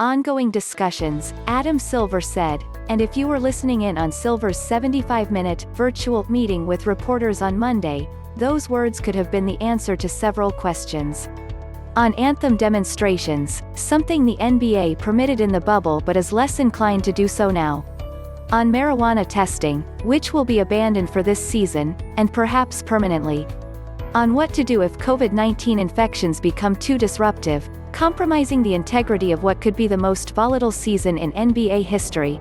ongoing discussions, Adam Silver said, and if you were listening in on Silver's 75-minute virtual meeting with reporters on Monday, those words could have been the answer to several questions. On anthem demonstrations, something the NBA permitted in the bubble but is less inclined to do so now. On marijuana testing, which will be abandoned for this season, and perhaps permanently. On what to do if COVID-19 infections become too disruptive, compromising the integrity of what could be the most volatile season in NBA history.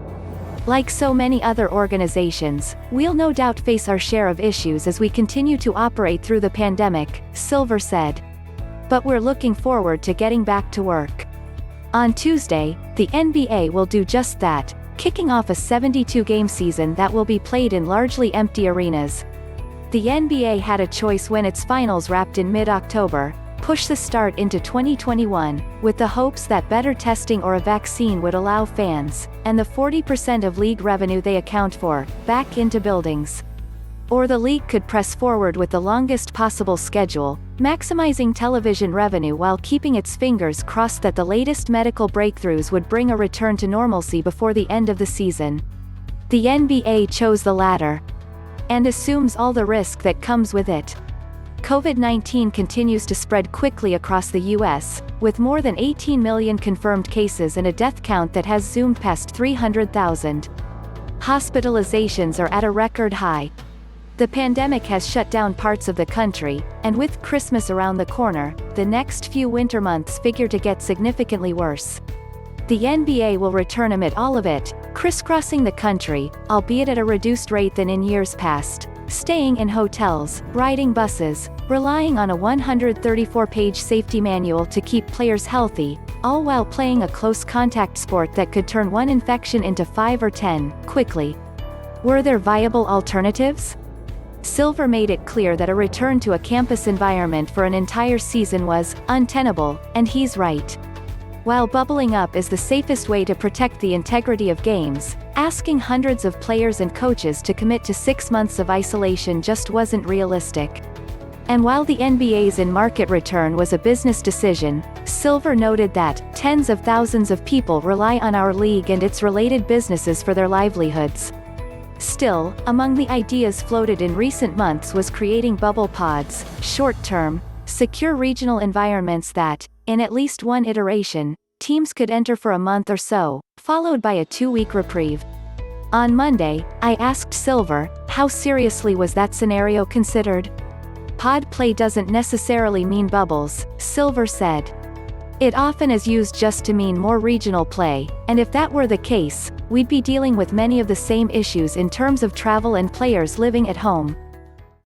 Like so many other organizations, we'll no doubt face our share of issues as we continue to operate through the pandemic, Silver said. But we're looking forward to getting back to work. On Tuesday, the NBA will do just that, kicking off a 72-game season that will be played in largely empty arenas. The NBA had a choice when its finals wrapped in mid-October: push the start into 2021, with the hopes that better testing or a vaccine would allow fans, and the 40% of league revenue they account for, back into buildings. Or the league could press forward with the longest possible schedule, maximizing television revenue while keeping its fingers crossed that the latest medical breakthroughs would bring a return to normalcy before the end of the season. The NBA chose the latter, and assumes all the risk that comes with it. COVID-19 continues to spread quickly across the U.S., with more than 18 million confirmed cases and a death count that has zoomed past 300,000. Hospitalizations are at a record high. The pandemic has shut down parts of the country, and with Christmas around the corner, the next few winter months figure to get significantly worse. The NBA will return amid all of it, crisscrossing the country, albeit at a reduced rate than in years past, staying in hotels, riding buses, relying on a 134-page safety manual to keep players healthy, all while playing a close-contact sport that could turn one infection into 5 or 10, quickly. Were there viable alternatives? Silver made it clear that a return to a campus environment for an entire season was untenable, and he's right. While bubbling up is the safest way to protect the integrity of games, asking hundreds of players and coaches to commit to 6 months of isolation just wasn't realistic. And while the NBA's in-market return was a business decision, Silver noted that tens of thousands of people rely on our league and its related businesses for their livelihoods. Still, among the ideas floated in recent months was creating bubble pods, short-term, secure regional environments that, in at least one iteration, teams could enter for a month or so, followed by a 2-week reprieve. On Monday, I asked Silver, how seriously was that scenario considered? Pod play doesn't necessarily mean bubbles, Silver said. It often is used just to mean more regional play, and if that were the case, we'd be dealing with many of the same issues in terms of travel and players living at home.